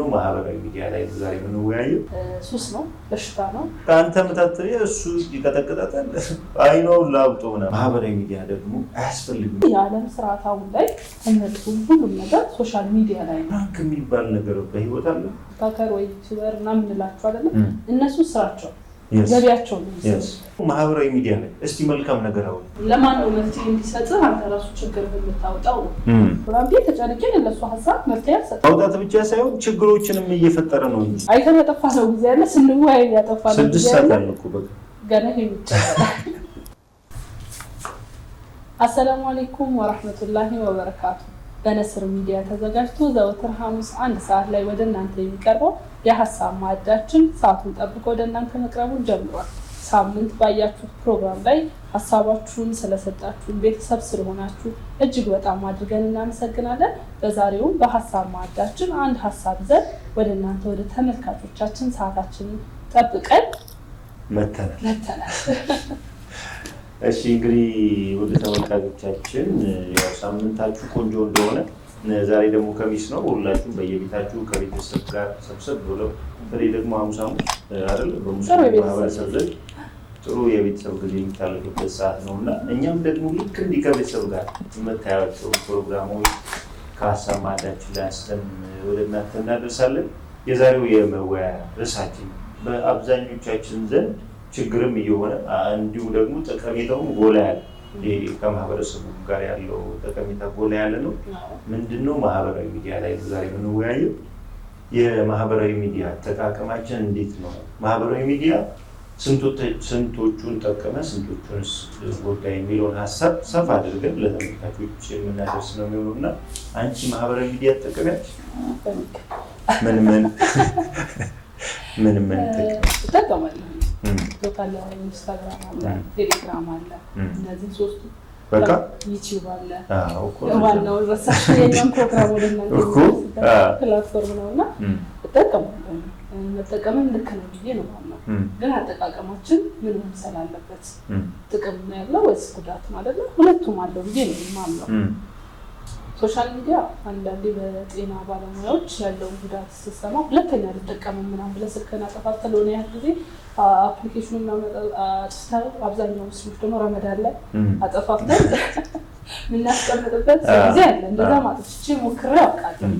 ምንድነው ማህበራዊ ሚዲያ ላይ ዛሬ የምንወያየው? ሱስ ነው፣ በሽታ ነው። ከአንተ መታተሪ እሱ ይቀጠቅጣታል አይኖር ላውጦ ነው። ማህበራዊ ሚዲያ ደግሞ አያስፈልግም። የዓለም ስርዓት አሁን ላይ ትምህርቱም ሁሉም ነገር ሶሻል ሚዲያ ላይ ነው። ፕራንክ የሚባል ነገር በህይወት አለ። ታከር ወይ ዩቲዩበር እና ምንላቸው አይደለም እነሱ ስራቸው ገቢያቸው ነው። ማህበራዊ ሚዲያ ላይ እስቲ መልካም ነገር አሁን ለማን ነው መፍትሄ እንዲሰጥህ አንተ ራሱ ችግር የምታወጣው ነው። ፕሮግራም ተጨንቄ ለነሱ ሀሳብ መፍትሄ ያሰጣ ማውጣት ብቻ ሳይሆን ችግሮችንም እየፈጠረ ነው እንጂ አይተን ያጠፋነው ጊዜ ያለ ስንወያይ ያጠፋነው ጊዜ 6 ሰዓት አልኩ በቃ ገና ይምጣጣ። አሰላሙ አለይኩም ወራህመቱላሂ ወበረካቱ። በነስር ሚዲያ ተዘጋጅቶ ዘወትር ሐሙስ 1 ሰዓት ላይ ወደ እናንተ የሚቀርበው የሐሳብ ማዕዳችን ሰዓቱን ጠብቆ ወደ እናንተ መቅረቡን ጀምሯል። ሳምንት ባያችሁት ፕሮግራም ላይ ሐሳባችሁን ስለሰጣችሁን ቤተሰብ ስለሆናችሁ እጅግ በጣም አድርገን እናመሰግናለን። በዛሬውም በሐሳብ ማዕዳችን አንድ ሐሳብ ይዘን ወደ እናንተ ወደ ተመልካቾቻችን ሰዓታችንን ጠብቀን መተናል። እሺ እንግዲህ ወደ ተመልካቾቻችን ያው ሳምንታችሁ ቆንጆ እንደሆነ ዛሬ ደግሞ ከሚስ ነው። ሁላችሁም በየቤታችሁ ከቤተሰብ ጋር ሰብሰብ ብለው በተለይ ደግሞ ሐሙስ አይደል በሙስሊም ማህበረሰብ ዘንድ ጥሩ የቤተሰብ ጊዜ የሚታለፍበት ሰዓት ነውና እኛም ደግሞ ልክ እንዲህ ከቤተሰብ ጋር የምታያቸው ፕሮግራሞች ከሐሳብ ማዕዳችን ላይ አንስተን ወደ እናንተ እናደርሳለን። የዛሬው የመወያያ ርዕሳችን በአብዛኞቻችን ዘንድ ችግርም እየሆነ እንዲሁ ደግሞ ጠቀሜታውም ጎላ ያለ ከማህበረሰቡ ጋር ያለው ጠቀሜታ ጎላ ያለ ነው። ምንድነው ማህበራዊ ሚዲያ ላይ ዛሬ የምንወያየው? የማህበራዊ ሚዲያ አጠቃቀማችን እንዴት ነው? ማህበራዊ ሚዲያ ስንቶቹን ጠቀመ፣ ስንቶቹንስ ጎዳ የሚለውን ሀሳብ ሰፋ አድርገን ለተመልካቾች የምናደርስ ነው የሚሆነው እና አንቺ ማህበራዊ ሚዲያ ተጠቀሚያለሽ? ምን ተጠቀማለሁ? ሎካል ኢንስታግራም አለ፣ ቴሌግራም አለ። እነዚህ ሶስቱ በቃ ዩቲዩብ አለ። ዋናው ረሳሽ የኛም ፕሮግራም ወደ እናንተ ፕላትፎርም ነውና ተጠቀማለሁ። መጠቀምም ልክ ነው ብዬ ነው ማለት። ግን አጠቃቀማችን ምን መምሰል አለበት? ጥቅም ነው ያለው ወይስ ጉዳት ማለት ነው? ሁለቱም አለው ብዬ ነው የማምነው። ሶሻል ሚዲያ አንዳንዴ በጤና ባለሙያዎች ያለውን ጉዳት ስትሰማ ሁለተኛ ልጠቀምም ምናምን ብለህ ስልክህን አጠፋፍተህ ለሆነ ያህል ጊዜ አፕሊኬሽኑን አጥፍተህ አብዛኛው ሙስሊሞች ደግሞ ረመዳን ላይ አጠፋፍተህ የምናስቀምጥበት ጊዜ አለ። እንደዛ ማጥፍቼ ሞክሬ አውቃለሁ።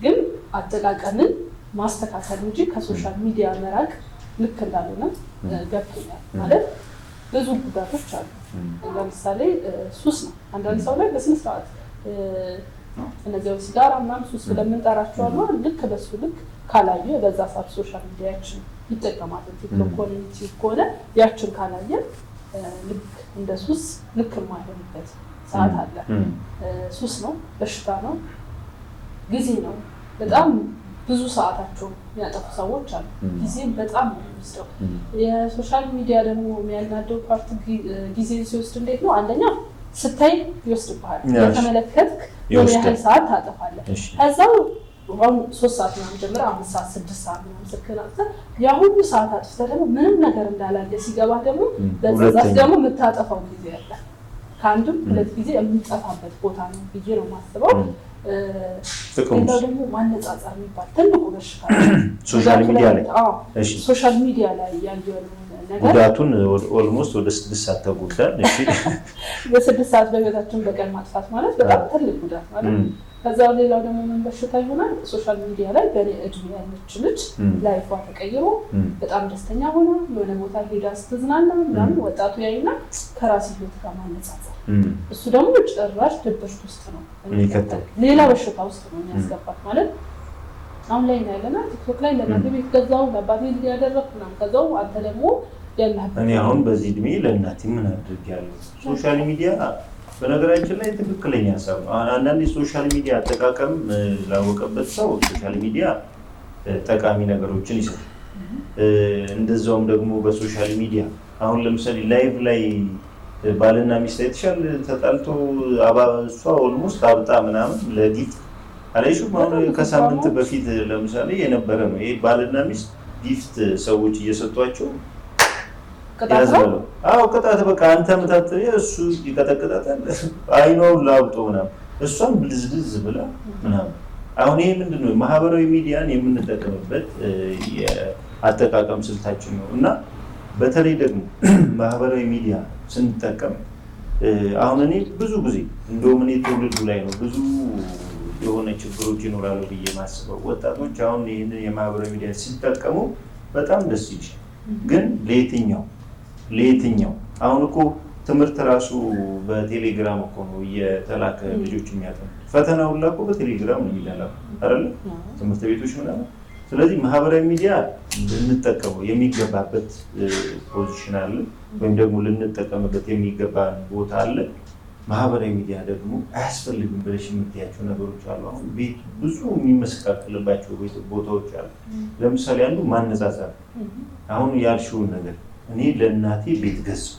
ግን አጠቃቀምን ማስተካከል እንጂ ከሶሻል ሚዲያ መራቅ ልክ እንዳልሆነ ገብቶኛል። ማለት ብዙ ጉዳቶች አሉ። ለምሳሌ ሱስ ነው። አንዳንድ ሰው ላይ በስነ ስርዓት እነዚህ ሲጋራ ምናምን ሱስ ስለምንጠራቸው አሉ። ልክ በሱ ልክ ካላየ በዛ ሰዓት ሶሻል ሚዲያችን ይጠቀማል። ቲክቶክ ኮሚኒቲ ከሆነ ያችን ካላየ ልክ እንደ ሱስ ልክ የማይሆንበት ሰዓት አለ። ሱስ ነው፣ በሽታ ነው፣ ጊዜ ነው። በጣም ብዙ ሰዓታቸው የሚያጠፉ ሰዎች አሉ። ጊዜም በጣም ነው የሚወስደው። የሶሻል ሚዲያ ደግሞ የሚያናደው ፓርት ጊዜ ሲወስድ እንዴት ነው? አንደኛ ስታይ ይወስድብሃል። የተመለከትክ የሆነ ያህል ሰዓት ታጠፋለህ። ከዛው አሁን 3 ሰዓት ምናምን ጀምረህ 5 ሰዓት 6 ሰዓት ምናምን ስልክህን አጥተህ ያ ሁሉ ሰዓት አጥፍተህ ደግሞ ምንም ነገር እንዳላለ ሲገባህ ደግሞ በዛት ደግሞ የምታጠፋው ጊዜ አለ። ከአንድም 2 ጊዜ የምንጠፋበት ቦታ ነው ብዬ ነው የማስበው። ሌላው ደግሞ ማነጻጸር የሚባል ትልቁ በሽታ ሶሻል ሚዲያ ላይ ያለው ጉዳቱን ኦልሞስት ወደ 6 ሰዓት ተጎዳል። እሺ በ6 ሰዓት በህይወታችን በቀን ማጥፋት ማለት በጣም ትልቅ ጉዳት ማለት። ከዛው ሌላው ደግሞ ምን በሽታ ይሆናል? ሶሻል ሚዲያ ላይ በኔ እድሜ ያለች ልጅ ላይፏ ተቀይሮ በጣም ደስተኛ ሆና የሆነ ቦታ ሄዳ ስትዝናና ምናምን ወጣቱ ያይና ከራስ ህይወት ጋር ማነጻጸር፣ እሱ ደግሞ ጭራሽ ድብርት ውስጥ ነው የሚከተል ሌላ በሽታ ውስጥ ነው የሚያስገባት ማለት። አሁን ላይ ያለና ቲክቶክ ላይ ለእናቴ ቤት ገዛው ለአባቴ ያደረኩ ምናምን ከዛው አንተ ደግሞ ያለህበት። እኔ አሁን በዚህ እድሜ ለእናቴ ምን አድርጌያለሁ? ሶሻል ሚዲያ በነገራችን ላይ ትክክለኛ ሀሳብ ነው። አንዳንዴ ሶሻል ሚዲያ አጠቃቀም ላወቀበት ሰው ሶሻል ሚዲያ ጠቃሚ ነገሮችን ይሰጣል። እንደዛውም ደግሞ በሶሻል ሚዲያ አሁን ለምሳሌ ላይቭ ላይ ባልና ሚስት አይተሻል? ተጣልቶ እሷ ኦልሞስት አብጣ ምናምን ለጊፍት አለይሹም አሁን ከሳምንት በፊት ለምሳሌ የነበረ ነው። ይሄ ባልና ሚስት ጊፍት ሰዎች እየሰጧቸው ያዘለው። ቅጣት በቃ አንተ መታት እሱ ይቀጠቅጣታል አይኖር ላውጦ ምናምን እሷም ብልዝልዝ ብላ ምናምን አሁን ይሄ ምንድነው ማህበራዊ ሚዲያን የምንጠቀምበት የአጠቃቀም ስልታችን ነው እና በተለይ ደግሞ ማህበራዊ ሚዲያ ስንጠቀም አሁን እኔ ብዙ ጊዜ እንደውም እኔ ትውልዱ ላይ ነው ብዙ የሆነ ችግሮች ይኖራሉ ብዬ ማስበው። ወጣቶች አሁን ይህንን የማህበራዊ ሚዲያ ሲጠቀሙ በጣም ደስ ይላል፣ ግን ለየትኛው አሁን እኮ ትምህርት ራሱ በቴሌግራም እኮ ነው እየተላከ ልጆች የሚያጠኑ ፈተናው ሁላ እኮ በቴሌግራም ነው የሚላከው አይደል ትምህርት ቤቶች ምናምን። ስለዚህ ማህበራዊ ሚዲያ ልንጠቀመው የሚገባበት ፖዚሽን አለ፣ ወይም ደግሞ ልንጠቀምበት የሚገባ ቦታ አለ። ማህበራዊ ሚዲያ ደግሞ አያስፈልግም ብለሽ የምትያቸው ነገሮች አሉ። አሁን ቤት ብዙ የሚመሰቃቀልባቸው ቦታዎች አሉ። ለምሳሌ አንዱ ማነጻጸር። አሁን ያልሽውን ነገር እኔ ለእናቴ ቤት ገዛሁ፣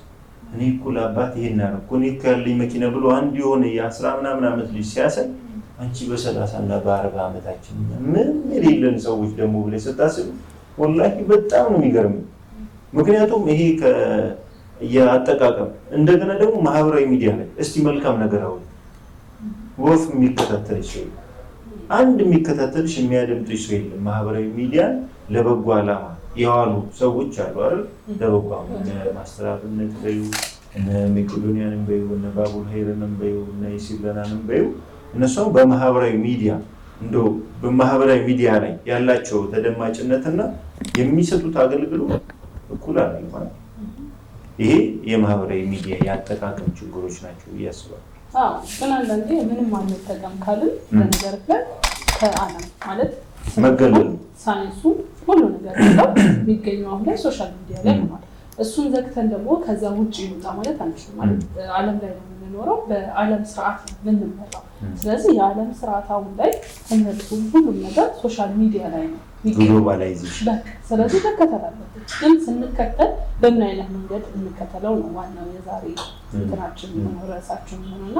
እኔ እኮ ለአባት ይሄን አደረኩ፣ እኔ እኮ ያለኝ መኪና ብሎ አንድ የሆነ የ10 ምናምን ዓመት ልጅ ሲያሳይ አንቺ በ30 እና በ40 ዓመታችን ምን የሌለን ሰዎች ደግሞ ብለሽ ስታስብ ወላሂ በጣም ነው የሚገርም። ምክንያቱም ይሄ የአጠቃቀም እንደገና ደግሞ ማህበራዊ ሚዲያ ላይ እስቲ መልካም ነገር አሁን ወፍ የሚከታተልሽ ሰው አንድ የሚከታተልሽ የሚያደምጥሽ ሰው የለም። ማህበራዊ ሚዲያ ለበጎ ዓላማ የዋሉ ሰዎች አሉ አይደል? ለበጎ ማስተራብነት በዩ እነ መቄዶንያንም በዩ እነ ባቡል ሀይርንም በዩ እነ ኢሲለናንም በዩ እነሱ በማህበራዊ ሚዲያ እንደው በማህበራዊ ሚዲያ ላይ ያላቸው ተደማጭነትና የሚሰጡት አገልግሎት እኩል አይደለም ማለት ይሄ የማህበራዊ ሚዲያ ያጠቃቀም ችግሮች ናቸው እያስባለሁ። ግን አንዳንዴ ምንም አንጠቀም ካልን ለነገር ላይ ከዓለም ማለት መገለል ሳይንሱ ሁሉ ነገር ያለው የሚገኘው አሁን ላይ ሶሻል ሚዲያ ላይ ነው። እሱን ዘግተን ደግሞ ከዛ ውጭ ይወጣ ማለት አንችልም። ማለት ዓለም ላይ ነው የምንኖረው፣ በዓለም ስርዓት ነው የምንመራው። ስለዚህ የዓለም ስርዓት አሁን ላይ ትምህርቱም ሁሉም ነገር ሶሻል ሚዲያ ላይ ነው ግሎባላይዜሽን። ስለዚህ መከተል አለብን። ግን ስንከተል በምን አይነት መንገድ እንከተለው ነው ዋናው የዛሬ እንትናችን ርዕሳችን ሆነና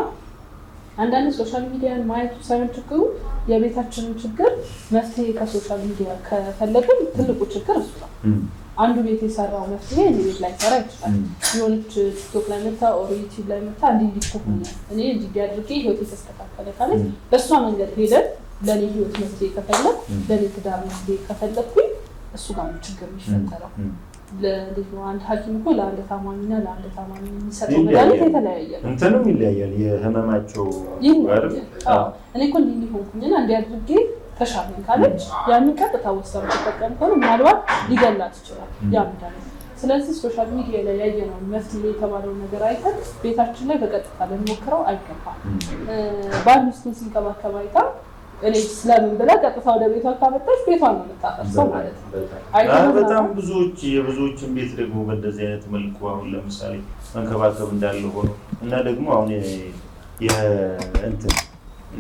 አንዳንድ ሶሻል ሚዲያን ማየቱ ሳይሆን ችግሩ የቤታችንን ችግር መፍትሄ ከሶሻል ሚዲያ ከፈለግን ትልቁ ችግር እሱ ነው። አንዱ ቤት የሰራው መፍትሄ እኔ ቤት ላይ ሰራ ይችላል። የሆነች ቲክቶክ ላይ መታ ኦር ዩቲዩብ ላይ መታ እንዲህ ሆነ እኔ እንዲህ አድርጌ ህይወት የተስተካከለ ካለች በእሷ መንገድ ሄደን ለእኔ ህይወት መፍትሄ ከፈለግ ለእኔ ትዳር መፍትሄ ከፈለግኩኝ እሱ ጋር ነው ችግር የሚፈጠረው። ለልጅ አንድ ሐኪም እኮ ለአንድ ታማሚና ለአንድ ታማሚ የሚሰጠው መድኃኒት የተለያየ ነው። እንትንም ይለያያል የህመማቸው አይደል? እኔ እኮ እንዲህ ሆንኩኝና እንዲህ አድርጌ ተሻለኝ ካለች ያንን ቀጥታ ወስዳ ተጠቀም ከሆነ ምናልባት ሊገላት ይችላል ያ መድኃኒት። ስለዚህ ሶሻል ሚዲያ ላይ ያየነውን መፍትሄ የተባለውን ነገር አይተን ቤታችን ላይ በቀጥታ ልንሞክረው አይገባም። ባል ሚስቱን ሲንከባከብ አይታ እኔ ስለምን ብላ ቀጥታ ወደ ቤቷ ካመጣች ቤቷን ነው የምታፈርሰው ማለት ነው። በጣም የብዙዎችን ቤት ደግሞ በእንደዚህ አይነት መልኩ አሁን ለምሳሌ መንከባከብ እንዳለ ሆኖ እና ደግሞ አሁን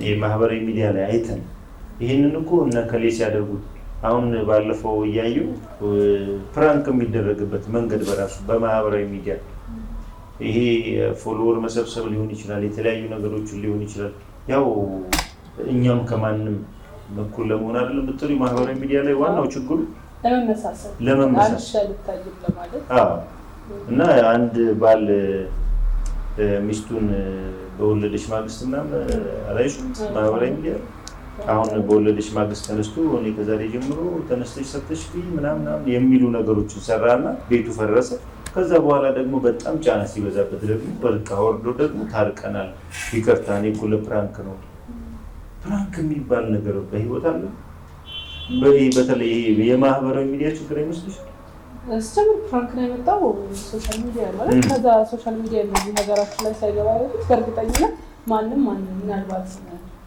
የማህበራዊ ሚዲያ ላይ አይተን ይህንን እኮ እነ ከሌ ሲያደርጉት አሁን ባለፈው እያዩ ፕራንክ የሚደረግበት መንገድ በራሱ በማህበራዊ ሚዲያ ይሄ ፎሎወር መሰብሰብ ሊሆን ይችላል፣ የተለያዩ ነገሮችን ሊሆን ይችላል። ያው እኛም ከማንም እኩል ለመሆን አይደለም ብትሉ ማህበራዊ ሚዲያ ላይ ዋናው ችግሩ ለመመሳሰል እና አንድ ባል ሚስቱን በወለደች ማግስት ምናምን አላይሽ ማህበራዊ ሚዲያ አሁን በወለደች ማግስት ተነስቶ እኔ ከዛሬ ጀምሮ ተነስተሽ ሰጥተሽ ምናምን የሚሉ ነገሮችን ሰራና ቤቱ ፈረሰ። ከዛ በኋላ ደግሞ በጣም ጫና ሲበዛበት ደግሞ በቃ ወርዶ ደግሞ ታርቀናል፣ ይቅርታ እኔ እኮ ለፕራንክ ነው። ፕራንክ የሚባል ነገር በህይወት አለ? በተለይ የማህበራዊ ሚዲያ ችግር አይመስልሽ? እስከምን ፕራንክ ነው የመጣው ሶሻል ሚዲያ ማለት ከዛ ሶሻል ሚዲያ እነዚህ ነገራችን ላይ ሳይገባ በፊት በእርግጠኝነት ማንም ምናልባት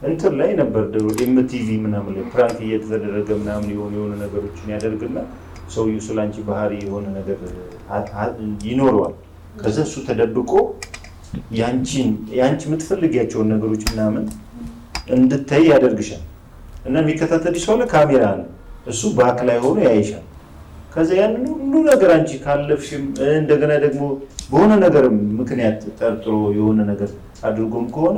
እንትን ላይ ነበር ድሮ ኤምቲቪ ምናምን ላይ ፕራንክ እየተደረገ ምናምን የሆነ ነገሮችን ያደርግና ሰውዬው ስላንቺ ባህሪ የሆነ ነገር ይኖረዋል። ከዛ እሱ ተደብቆ ያንቺ የምትፈልጊያቸውን ነገሮች ምናምን እንድታይ ያደርግሻል እና የሚከታተልሽ ሰው ካሜራ አለ፣ እሱ ባክ ላይ ሆኖ ያይሻል። ከዛ ያንን ሁሉ ነገር አንቺ ካለፍሽም እንደገና ደግሞ በሆነ ነገር ምክንያት ጠርጥሮ የሆነ ነገር አድርጎም ከሆነ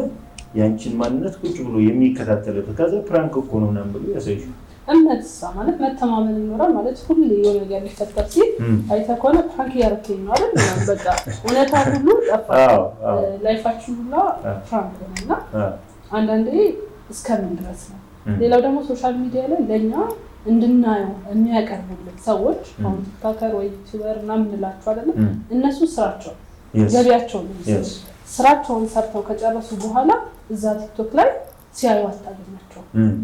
ያንቺን ማንነት ቁጭ ብሎ የሚከታተልበት ከዛ ፕራንክ እኮ ነው ምናምን ብሎ ያሳይሻል። እምነትሳ ማለት መተማመን ይኖራል ማለት ሁሉ የሆነ ነገር ሊፈጠር ሲል አይተህ ከሆነ ፕራንክ ያደረከኝ ነው አይደል? በቃ እውነታ ሁሉ ጠፋ፣ ላይፋችን ሁላ ፕራንክ ነው እና አንዳንዴ እስከምን ድረስ ነው ሌላው ደግሞ ሶሻል ሚዲያ ላይ ለእኛ እንድናየው የሚያቀርቡልን ሰዎች አሁን ቲክቶከር ወይ ዩቲዩበር ምናምን እንላቸው አይደለም እነሱ ስራቸው ገቢያቸው ነው ስራቸውን ሰርተው ከጨረሱ በኋላ እዛ ቲክቶክ ላይ ሲያዩ አታገኛቸው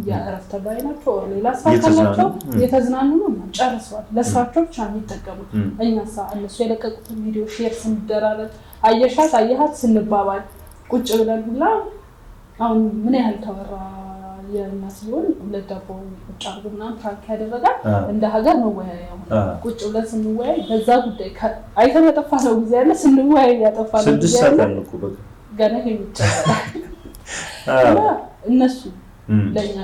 የእረፍት ላይ ናቸው ሌላ ስራ ካላቸው የተዝናኑ ነው ጨርሰዋል ለስራቸው ብቻ የሚጠቀሙት እኛሳ እነሱ የለቀቁትን ቪዲዮ ሼር ስንደራረግ አየሻት አየሃት ስንባባል ቁጭ ብለን ሁላ አሁን ምን ያህል ተወራ የእናት ሲሆን ሁለት ዳቦ ቁጭ አድርጎ ምናምን ፕራንክ ያደረጋል እንደ ሀገር መወያያው ቁጭ ብለን ስንወያይ በዛ ጉዳይ አይተን ያጠፋነው ጊዜ ያለ ስንወያይ ያጠፋነው ጊዜ ያለ ገና የሚጨረስ እነሱ ለእኛ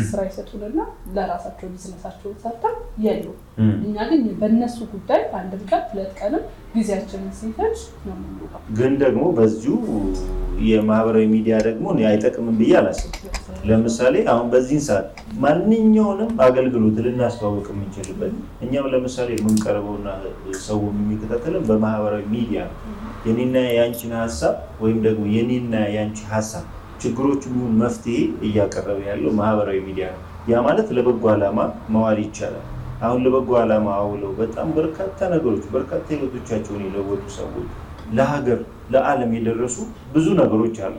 ስራ ይሰጡንና ለራሳቸው ቢዝነሳቸውን ሰርተው የሉ እኛ ግን በእነሱ ጉዳይ አንድም ቀን ሁለት ቀንም ጊዜያችንን ስንፈጅ ነው የምንውለው። ግን ደግሞ በዚሁ የማህበራዊ ሚዲያ ደግሞ አይጠቅምም ብዬ አላስብም። ለምሳሌ አሁን በዚህ ሰዓት ማንኛውንም አገልግሎት ልናስተዋውቅ የምንችልበት እኛም ለምሳሌ የምንቀርበውና ሰው የሚከታተልን በማህበራዊ ሚዲያ የኔና ያንቺን ሀሳብ ወይም ደግሞ የኔና ያንቺ ሀሳብ ችግሮች ምን መፍትሄ እያቀረበ ያለው ማህበራዊ ሚዲያ ነው። ያ ማለት ለበጎ ዓላማ መዋል ይቻላል። አሁን ለበጎ ዓላማ አውለው በጣም በርካታ ነገሮች በርካታ ህይወቶቻቸውን የለወጡ ሰዎች ለሀገር ለዓለም የደረሱ ብዙ ነገሮች አሉ።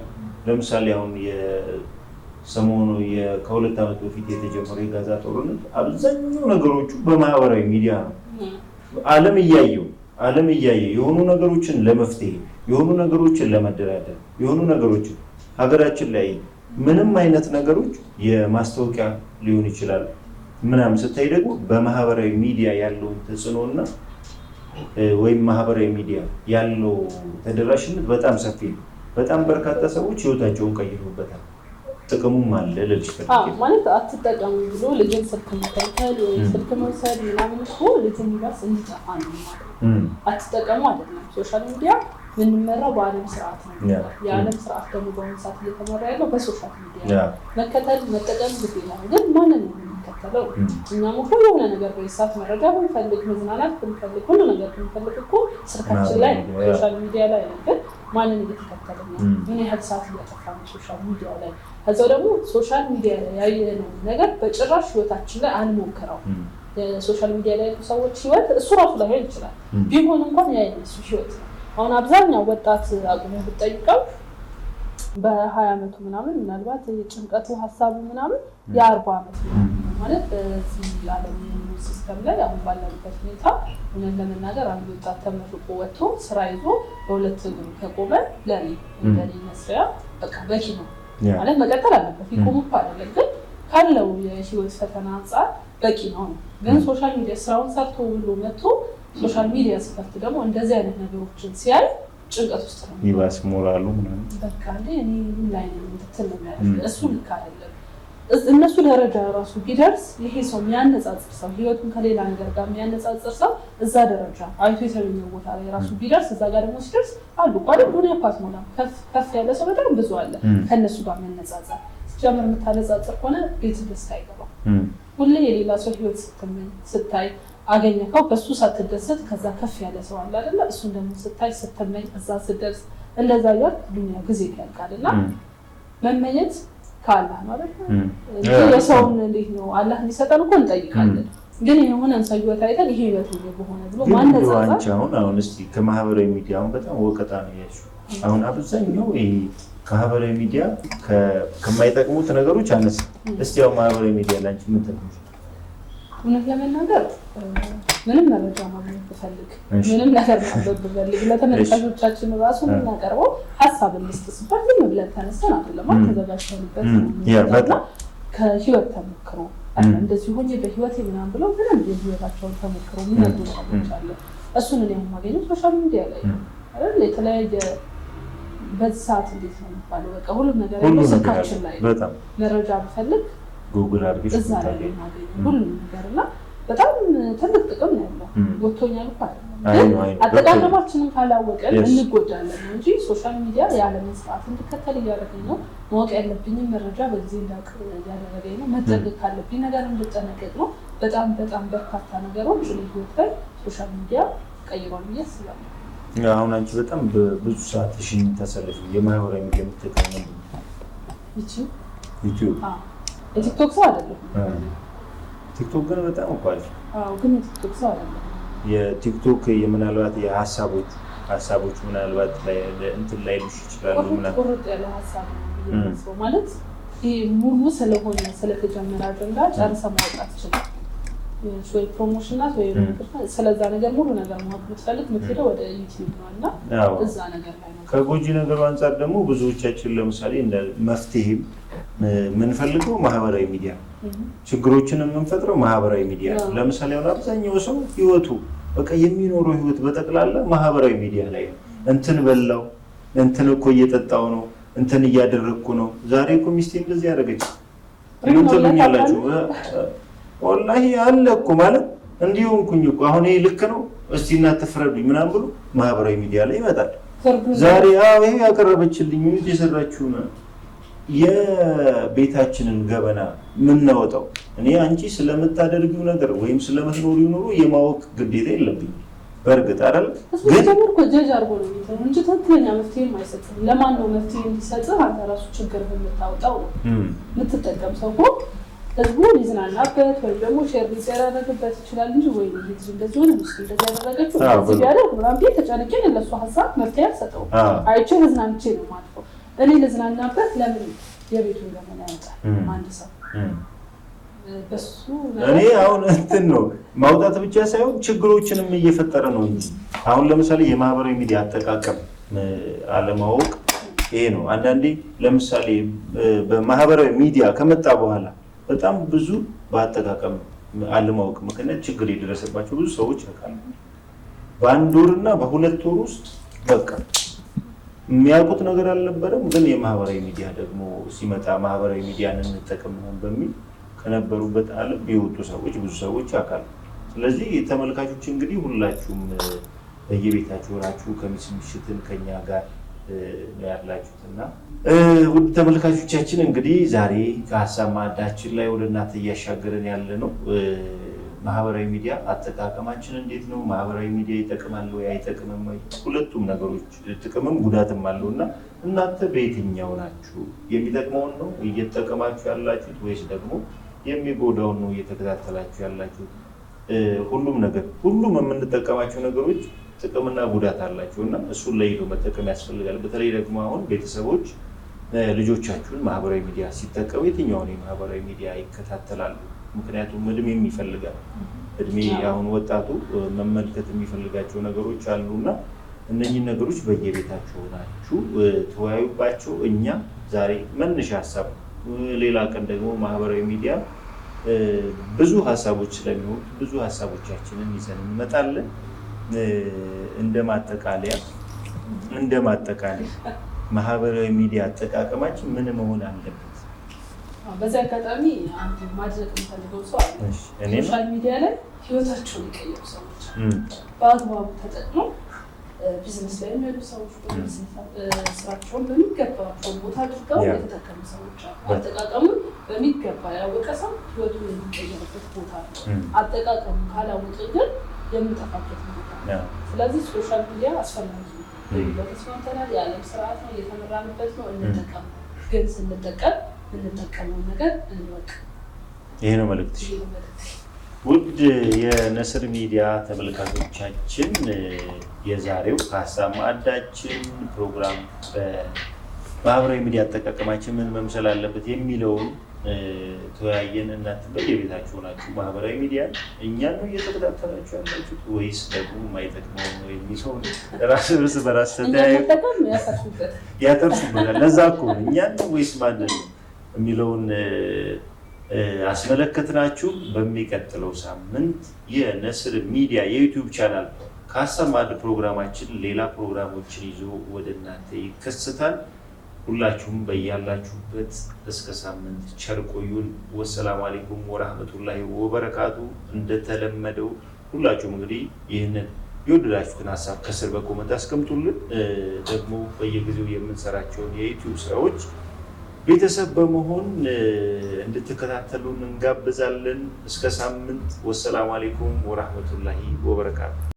ለምሳሌ አሁን የሰሞኑ ከሁለት ዓመት በፊት የተጀመረው የጋዛ ጦርነት አብዛኛው ነገሮቹ በማህበራዊ ሚዲያ ነው። ዓለም እያየ የሆኑ ነገሮችን ለመፍትሄ የሆኑ ነገሮችን ለመደራደር የሆኑ ነገሮችን ሀገራችን ላይ ምንም አይነት ነገሮች የማስታወቂያ ሊሆን ይችላል ምናምን ስታይ ደግሞ በማህበራዊ ሚዲያ ያለው ተጽዕኖና ወይም ማህበራዊ ሚዲያ ያለው ተደራሽነት በጣም ሰፊ ነው። በጣም በርካታ ሰዎች ህይወታቸውን ቀይሩበታል። ጥቅሙም አለ ማለት አትጠቀሙ ብሎ ልጅን ስልክ መከልከል ወይ ስልክ መውሰድ ምናምን እኮ ልጅን ይባስ እንዲጠፋ ነው ማለት አትጠቀሙ አይደለም። ሶሻል ሚዲያ የምንመራው በዓለም ስርዓት ነው። የዓለም ስርዓት ደግሞ በአሁኑ ሰዓት እየተመራ ያለው በሶሻል ሚዲያ መከተል መጠቀም ግዴታ ነው። ግን ማንን ነው የምንከተለው? እኛም እኮ የሆነ ነገር በሰዓት መረጃ ብንፈልግ መዝናናት ብንፈልግ ሁሉ ነገር ብንፈልግ እኮ ስልካችን ላይ ሶሻል ሚዲያ ላይ ነው። ግን ማንን እየተከተልን ነው? ምን ያህል ሰዓት እያጠፋ ነው ሶሻል ሚዲያ ላይ? ከዛው ደግሞ ሶሻል ሚዲያ ላይ ያየነው ነገር በጭራሽ ህይወታችን ላይ አንሞክረው። ሶሻል ሚዲያ ላይ ያሉ ሰዎች ህይወት እሱ ራሱ ላይሆን ይችላል። ቢሆን እንኳን ያየነሱ ህይወት አሁን አብዛኛው ወጣት አቁሞ ብትጠይቀው በ20 ዓመቱ ምናምን ምናልባት ጭንቀቱ ሀሳቡ ምናምን የ40 ዓመት ማለት በዚህ ዓለም ሲስተም ላይ አሁን ባለበት ሁኔታ እውነት ለመናገር አንድ ወጣት ተመርቆ ወጥቶ ስራ ይዞ በሁለት እግሩ ከቆመ ለኔ እንደኔ መስሪያ በቃ በቂ ነው ማለት መቀጠል አለበት። ይቆም እኮ አይደለም ግን ካለው የህይወት ፈተና አንጻር በቂ ነው። ግን ሶሻል ሚዲያ ስራውን ሰርቶ ብሎ መጥቶ ሶሻል ሚዲያ ሲከፍት ደግሞ እንደዚህ አይነት ነገሮችን ሲያይ ጭንቀት ውስጥ ነው ይባስ ሞራሉ ምናምን በቃ እንዴ እኔ ምን ላይ ነው እንድትል ነው የሚያደርገው። እሱ ልክ አይደለም። እነሱ ደረጃ ራሱ ቢደርስ ይሄ ሰው የሚያነጻጽር ሰው ህይወቱን ከሌላ ነገር ጋር የሚያነጻጽር ሰው እዛ ደረጃ አይቶ የተገኘው ቦታ ላይ ራሱ ቢደርስ እዛ ጋር ደግሞ ሲደርስ አሉ ቋል ዱንያ ፓስሞላ ከፍ ያለ ሰው በጣም ብዙ አለ ከነሱ ጋር የሚያነጻጽር ሲጀምር የምታነጻጽር ከሆነ ቤት ደስታ አይገባም። ሁሌ የሌላ ሰው ህይወት ስታይ አገኘከው በሱ ሳትደሰት ከዛ ከፍ ያለ ሰው አለ አይደለ? እሱን ደግሞ ስታይ ስትመኝ እዛ ስትደርስ እንደዛ ያር ዱንያ ጊዜ ያልቃልና መመኘት ከአላህ ነው አይደል? የሰውን እንዴት ነው አላህ እንዲሰጠን እኮ እንጠይቃለን። ግን የሆነ ሰው ህይወት አይተን ይሄ ህይወት ነው በሆነ ብሎ ማንነጻጸር አሁን እስቲ ከማህበራዊ ሚዲያው በጣም ወቀጣ ነው ያለው። አሁን አብዛኛው ይሄ ከማህበራዊ ሚዲያ ከማይጠቅሙት ነገሮች አነስ እስቲ ያው ማህበራዊ ሚዲያ ላንቺ ምን ተጠቅመሽ? እውነት ለመናገር ምንም መረጃ ማግኘት ብፈልግ ምንም ነገር ማንበብ ብፈልግ ለተመልካቾቻችን ራሱ የምናቀርበው ሀሳብ እንስጥ ሲባል ዝም ብለን ተነስተን አይደለም ተዘጋጅተንበት ከህይወት ተሞክሮ እንደዚህ ሆኜ በህይወቴ ምናምን ብለው ምንም የህይወታቸውን ተሞክሮ የሚነግሩ ሰዎች አለ። እሱን እኔ የማገኘው ሶሻል ሚዲያ ላይ አይደል? የተለያየ በዚህ ሰዓት እንዴት ነው የሚባለው በቃ ሁሉም ነገር ያለው ስልካችን ላይ መረጃ ብፈልግ ጉግል አድርገሽ እዛ ላይ ማገኘው ሁሉም ነገርና በጣም ትልቅ ጥቅም ነው ያለው። ወጥቶኛል እኮ አይደለም አጠቃቀማችንን ካላወቀን እንጎዳለን ነው እንጂ ሶሻል ሚዲያ የዓለምን ስርዓት እንድከተል እያደረገኝ ነው። ማወቅ ያለብኝን መረጃ በጊዜ እንዳውቅ እያደረገኝ ነው። መጠንቀቅ ካለብኝ ነገር እንድጠነቀቅ ነው። በጣም በርካታ ነገሮች ህይወት ላይ ሶሻል ሚዲያ ቀይሯል ብዬ አስባለሁ። አሁን አንቺ በጣም ብዙ ሰዓት ተሰለፊ የማህበራዊ ሚዲያ የምትጠቀሚው ዩቲዩብ የቲክቶክ ሰው አይደለም። ቲክቶክ ግን በጣም አቋል። አዎ ግን የቲክቶክ ሰው አይደለም። የቲክቶክ የምናልባት ሀሳቦች ምናልባት እንትን ላይ ልሽ ይችላሉ። ቁርጥ ያለ ሀሳብ ነው ማለት ይሄ ሙሉ ስለሆነ ስለተጀመረ አጀንዳ ጨርሰ ማውጣት ይችላል። ወይ ፕሮሞሽን ናት ወይ ስለዛ ነገር ሙሉ ነገር ማወቅ ብትፈልግ የምትሄደው ወደ ዩቲዩብ ነው እና እዛ ነገር ላይ ነው። ከጎጂ ነገሩ አንጻር ደግሞ ብዙዎቻችን ለምሳሌ እንደ መፍትሄም የምንፈልገው ማህበራዊ ሚዲያ ችግሮችን የምንፈጥረው ማህበራዊ ሚዲያ ነው። ለምሳሌ አሁን አብዛኛው ሰው ህይወቱ በቃ የሚኖረው ህይወት በጠቅላላ ማህበራዊ ሚዲያ ላይ ነው። እንትን በላው፣ እንትን እኮ እየጠጣው ነው፣ እንትን እያደረግኩ ነው፣ ዛሬ እኮ ሚስቴ እንደዚህ ያደረገች ትሉኛላችሁ። ወላሂ አለ እኮ ማለት እንዲሆንኩኝ እኮ አሁን ይሄ ልክ ነው እስቲ እናንተ ፍረዱኝ ምናምን ብሎ ማህበራዊ ሚዲያ ላይ ይመጣል። ዛሬ ይሄ ያቀረበችልኝ ምን የሰራችሁ ነው የቤታችንን ገበና የምናወጣው። እኔ አንቺ ስለምታደርጊው ነገር ወይም ስለምትኖሪው ኑሮ የማወቅ ግዴታ የለብኝም። በእርግጥ አይደል ግን እኮ ጀጅ አድርጎ ነው የሚተው እንጂ ትክክለኛ መፍትሄም አይሰጥም። ለማን ነው መፍትሄ እንዲሰጥህ አንተ ራሱ ችግር የምታወጣው ነው የምትጠቀም ሰው እኮ ህዝቡ ሊዝናናበት ወይም ደግሞ ሼር ሊደረግበት ይችላል እንጂ ወይ ልጅ እንደዚህ ሆነ ምስ እንደዚህ ያደረገችው እዚህ ቢያደርግ ምናምን ቤት ተጨንቄ ለእሱ ሀሳብ መፍትሄ አልሰጠውም። አይቼ ህዝናንቼ ነው ማጥፈው። እኔ ልዝናናበት ለምን የቤቱን ገመና ያወጣል አንድ ሰው? በሱ እኔ አሁን እንትን ነው ማውጣት ብቻ ሳይሆን ችግሮችንም እየፈጠረ ነው እንጂ አሁን ለምሳሌ የማህበራዊ ሚዲያ አጠቃቀም አለማወቅ ይሄ ነው። አንዳንዴ ለምሳሌ በማህበራዊ ሚዲያ ከመጣ በኋላ በጣም ብዙ በአጠቃቀም አለማወቅ ምክንያት ችግር የደረሰባቸው ብዙ ሰዎች ያውቃሉ። በአንድ ወርና በሁለት ወር ውስጥ በቃ የሚያውቁት ነገር አልነበረም። ግን የማህበራዊ ሚዲያ ደግሞ ሲመጣ ማህበራዊ ሚዲያን እንጠቀም በሚል ከነበሩበት ዓለም የወጡ ሰዎች ብዙ ሰዎች ያውቃሉ። ስለዚህ ተመልካቾች እንግዲህ ሁላችሁም በየቤታችሁ ሆናችሁ ከሚስ ምሽትን ከኛ ጋር ያላችሁትና ውድ ተመልካቾቻችን እንግዲህ ዛሬ ከሀሳብ ማዕዳችን ላይ ወደ እናንተ እያሻገረን ያለ ነው ማህበራዊ ሚዲያ አጠቃቀማችን እንዴት ነው? ማህበራዊ ሚዲያ ይጠቅማል ወይ አይጠቅምም ወይ? ሁለቱም ነገሮች ጥቅምም ጉዳትም አለውና እናንተ በየትኛው ናችሁ? የሚጠቅመውን ነው እየተጠቀማችሁ ያላችሁት ወይስ ደግሞ የሚጎዳውን ነው እየተከታተላችሁ ያላችሁት? ሁሉም የምንጠቀማቸው ነገሮች ጥቅምና ጉዳት አላቸው እና እሱን ለይቶ መጠቀም ያስፈልጋል። በተለይ ደግሞ አሁን ቤተሰቦች ልጆቻችሁን ማህበራዊ ሚዲያ ሲጠቀሙ የትኛውን የማህበራዊ ሚዲያ ይከታተላሉ? ምክንያቱም እድሜም ይፈልጋል። እድሜ አሁን ወጣቱ መመልከት የሚፈልጋቸው ነገሮች አሉና እነኚህ ነገሮች በየቤታቸው ናችሁ ተወያዩባቸው። እኛ ዛሬ መነሻ ሀሳብ ሌላ ቀን ደግሞ ማህበራዊ ሚዲያ ብዙ ሀሳቦች ስለሚሆኑ ብዙ ሀሳቦቻችንን ይዘን እንመጣለን። እንደማጠቃለያ ማህበራዊ ሚዲያ አጠቃቀማችን ምን መሆን አለበት? በዚህ አጋጣሚ አንድ ማድረግ የምፈልገው ሰው አለ። ሶሻል ሚዲያ ላይ ህይወታቸውን የቀየሩ ሰዎች በአግባቡ ተጠቅመው ቢዝነስ ላይ የሚሄዱ ሰዎች ስራቸውን በሚገባቸው ቦታ አድርገው የተጠቀሙ ሰዎች አሉ። አጠቃቀሙን በሚገባ ያወቀ ሰው ህይወቱን የሚቀየርበት ቦታ ነው። አጠቃቀሙ ካላወቀ ግን የምንጠፋበት ቦታ ነው። ስለዚህ ሶሻል ሚዲያ አስፈላጊ ነው። በተስማምተናል። የዓለም ስርዓት ነው፣ እየተመራንበት ነው። እንጠቀም። ግን ስንጠቀም የምንጠቀመውን ነገር እንወቅ። ይሄ ነው መልእክትሽ። ውድ የነስር ሚዲያ ተመልካቾቻችን የዛሬው ከሀሳብ ማዕዳችን ፕሮግራም በማህበራዊ ሚዲያ አጠቃቀማችን ምን መምሰል አለበት የሚለውን ተወያየን። እናንተ በየቤታችሁ ናችሁ ማህበራዊ ሚዲያ እኛን ነው እየተከታተላችሁ ያላችሁት ወይስ ደግሞ የማይጠቅመው ነው የሚለውን እርስ በራስ ያተርፉበታል። ለዛ እኮ እኛን ነው ወይስ ማንን ነው የሚለውን አስመለከትናችሁ። በሚቀጥለው ሳምንት የነስር ሚዲያ የዩቲዩብ ቻናል ከሀሳብ ማዕድ ፕሮግራማችን ሌላ ፕሮግራሞችን ይዞ ወደ እናንተ ይከሰታል። ሁላችሁም በያላችሁበት እስከ ሳምንት ቸር ቆዩን። ወሰላሙ አለይኩም ወራህመቱላሂ ወበረካቱ። እንደተለመደው ሁላችሁም እንግዲህ ይህንን የወደዳችሁትን ሀሳብ ከስር በኮመንት አስቀምጡልን። ደግሞ በየጊዜው የምንሰራቸውን የዩቲዩብ ስራዎች ቤተሰብ በመሆን እንድትከታተሉን እንጋብዛለን። እስከ ሳምንት። ወሰላሙ አለይኩም ወራህመቱላሂ ወበረካቱ።